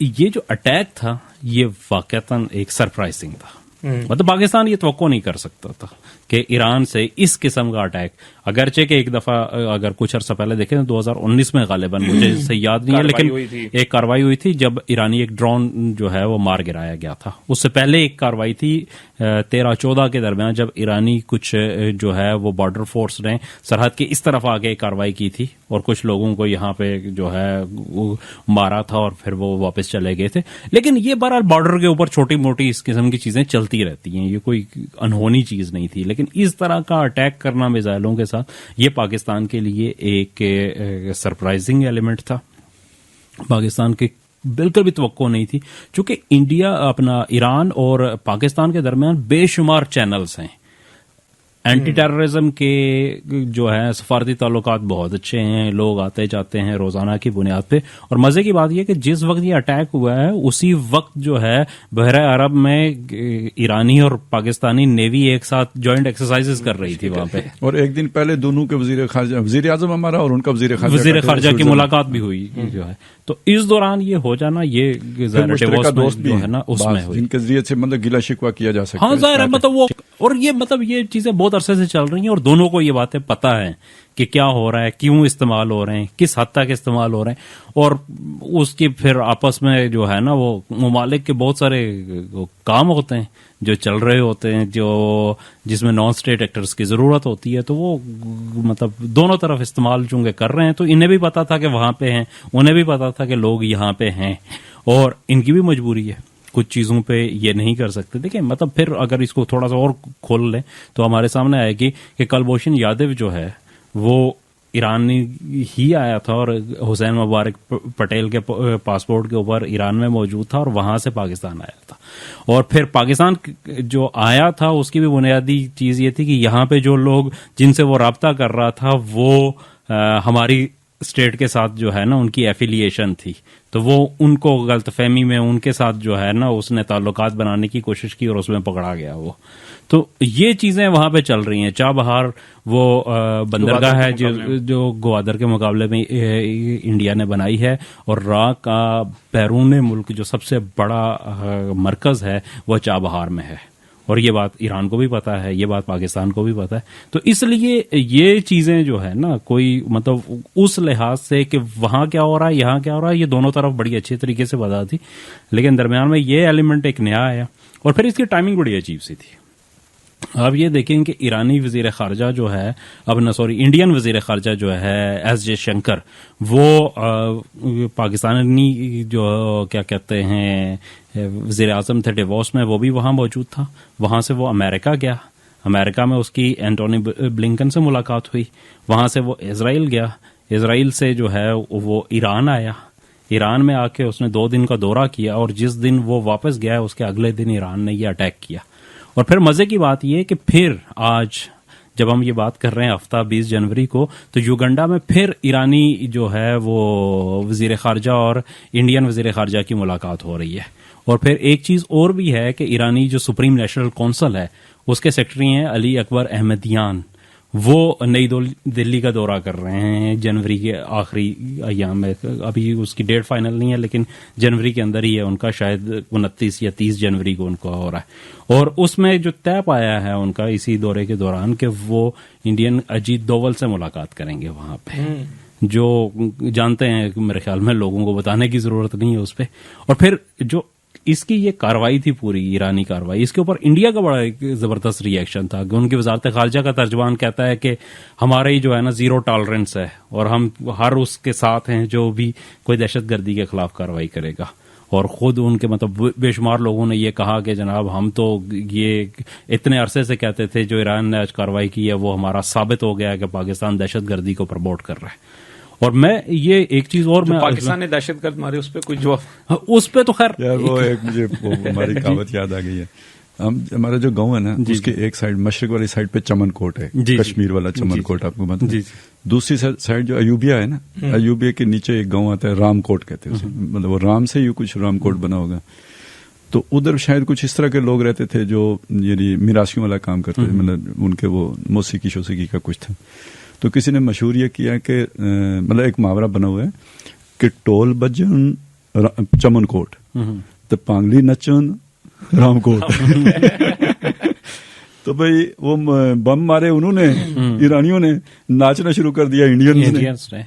ये जो अटैक था ये वाकईतन एक सरप्राइजिंग था। मतलब पाकिस्तान ये तवक्को नहीं कर सकता था कि ईरान से इस किस्म का अटैक, अगरचे कि एक दफा अगर कुछ अर्सा पहले देखें तो 2019 में गालिबन, मुझे सही याद नहीं है, लेकिन एक कार्रवाई हुई थी जब ईरानी एक ड्रोन जो है वो मार गिराया गया था। उससे पहले एक कार्रवाई थी 13-14 के दरमियान जब ईरानी कुछ जो है वो बॉर्डर फोर्स ने सरहद के इस तरफ आके कार्रवाई की थी और कुछ लोगों को यहाँ पे जो है मारा था और फिर वो वापस चले गए थे। लेकिन ये बहरहाल बॉर्डर के ऊपर छोटी मोटी इस किस्म की चीजें चलती रहती हैं, ये कोई अनहोनी चीज नहीं थी। लेकिन इस तरह का अटैक करना मिसाइलों के साथ ये पाकिस्तान के लिए एक सरप्राइजिंग एलिमेंट था। पाकिस्तान के बिल्कुल भी तवक्को नहीं थी, चूंकि इंडिया अपना ईरान और पाकिस्तान के दरमियान बेशुमार चैनल्स हैं। एंटी टेररिज्म के जो है सफारती ताल्लुकात बहुत अच्छे हैं, लोग आते जाते हैं रोजाना की बुनियाद पे। और मजे की बात यह कि जिस वक्त ये अटैक हुआ है उसी वक्त जो है बहरा अरब में ईरानी और पाकिस्तानी नेवी एक साथ जॉइंट एक्सरसाइजेस कर रही थी वहां पे। और एक दिन पहले दोनों के वजीर आजम हमारा और उनका वजीर खारजा की मुलाकात भी हुई जो है। तो इस दौरान ये हो जाना, ये दोस्त भी है ना उसमें जिनके जरिए से मतलब गिला शिकवा किया जा सकता है। हाँ जाहिर है, मतलब वो और ये मतलब ये चीजें बहुत अरसे से चल रही हैं और दोनों को ये बातें पता है कि क्या हो रहा है, क्यों इस्तेमाल हो रहे हैं, किस हद तक इस्तेमाल हो रहे हैं। और उसकी फिर आपस में जो है ना वो मुमालिक के बहुत सारे काम होते हैं जो चल रहे होते हैं, जो जिसमें नॉन स्टेट एक्टर्स की जरूरत होती है। तो वो मतलब दोनों तरफ इस्तेमाल चूंकि कर रहे हैं, तो इन्हें भी पता था कि वहां पे हैं, उन्हें भी पता था कि लोग यहाँ पे हैं और इनकी भी मजबूरी है, कुछ चीजों पे ये नहीं कर सकते। देखिए मतलब फिर अगर इसको थोड़ा सा और खोल लें तो हमारे सामने आएगी कि कुलभूषण यादव जो है वो ईरानी ही आया था और हुसैन मुबारक पटेल के पासपोर्ट के ऊपर ईरान में मौजूद था और वहां से पाकिस्तान आया था। और फिर पाकिस्तान जो आया था उसकी भी बुनियादी चीज ये थी कि यहाँ पे जो लोग जिनसे वो राब्ता कर रहा था वो हमारी स्टेट के साथ जो है ना उनकी एफिलिएशन थी, तो वो उनको गलतफहमी में उनके साथ जो है ना उसने ताल्लुकात बनाने की कोशिश की और उसमें पकड़ा गया वो। तो ये चीजें वहां पे चल रही हैं। चाबहार वो बंदरगाह है जो ग्वादर के मुकाबले में इंडिया ने बनाई है और रा का बैरून मुल्क जो सबसे बड़ा मरकज है वो चाबहार में है। और ये बात ईरान को भी पता है, ये बात पाकिस्तान को भी पता है। तो इसलिए ये चीजें जो है ना कोई मतलब उस लिहाज से कि वहां क्या हो रहा है यहाँ क्या हो रहा है ये दोनों तरफ बड़ी अच्छे तरीके से पता थी, लेकिन दरमियान में ये एलिमेंट एक नया आया और फिर इसकी टाइमिंग बड़ी अजीब सी थी। अब ये देखें कि ईरानी वजीर खारजा जो है इंडियन वजीर खारजा जो है एस जयशंकर वो पाकिस्तानी जो क्या कहते हैं वजीर आजम थे डिवोर्स में, वो भी वहां मौजूद था। वहां से वो अमेरिका गया, अमेरिका में उसकी एंटोनी ब्लिंकन से मुलाकात हुई। वहां से वो इजराइल गया, इजराइल से जो है वो ईरान आया, ईरान में आके उसने 2 दिन का दौरा किया और जिस दिन वो वापस गया उसके अगले दिन ईरान ने ये अटैक किया। और फिर मजे की बात यह कि फिर आज जब हम ये बात कर रहे हैं हफ्ता 20 जनवरी को, तो युगांडा में फिर ईरानी जो है वो वजीर खारजा और इंडियन वजीर खारजा की मुलाकात हो रही है। और फिर एक चीज और भी है कि ईरानी जो सुप्रीम नेशनल काउंसिल है उसके सेक्रेटरी हैं अली अकबर अहमदियान, वो नई दिल्ली का दौरा कर रहे हैं जनवरी के आखिरी अयाम में। अभी उसकी डेट फाइनल नहीं है लेकिन जनवरी के अंदर ही है उनका, शायद 29 या 30 जनवरी को उनको हो रहा है। और उसमें जो तय पाया है उनका इसी दौरे के दौरान कि वो इंडियन अजीत दोवल से मुलाकात करेंगे वहां पे, जो जानते हैं मेरे ख्याल में लोगों को बताने की जरूरत नहीं है उस पर। और फिर जो इसकी ये कार्रवाई थी पूरी ईरानी कार्रवाई, इसके ऊपर इंडिया का बड़ा एक जबरदस्त रिएक्शन था कि उनकी वजारत खारजा का तर्जमान कहता है कि हमारे ही जो है ना जीरो टॉलरेंस है और हम हर उसके साथ हैं जो भी कोई दहशतगर्दी के खिलाफ कार्रवाई करेगा। और खुद उनके मतलब बेशुमार लोगों ने ये कहा कि जनाब हम तो ये इतने अरसे से कहते थे जो ईरान ने आज कार्रवाई की है वो हमारा साबित हो गया है कि पाकिस्तान दहशतगर्दी को प्रमोट कर रहा है। और मैं ये एक चीज और मैं पाकिस्तान ने दहशतगर्द मारे उस पर कुछ जवाब, उस पे तो खैर यार वो एक मुझे हमारी कहावत याद आ गई है। हमारा जो गांव है ना उसके एक साइड मशरक वाली साइड पे चमन कोट है, कश्मीर वाला चमन कोट आपको पता है। दूसरी साइड जो अयूबिया है ना, अयूबिया के नीचे एक गांव आता है रामकोट कहते हैं उसे, मतलब वो राम से ही कुछ रामकोट बना होगा। तो उधर शायद कुछ इस तरह के लोग रहते थे जो यानी मिरासियों वाला काम करते थे, मतलब उनके वो मौसीकी शोसीकी का कुछ था। तो किसी ने मशहूर ये किया कि मतलब एक मुहावरा बना हुआ है कि टोल बजन चमनकोट, तो पांगली नचन रामकोट। तो भाई वो बम मारे उन्होंने, ईरानियों ने नाचना शुरू कर दिया इंडियंस ने।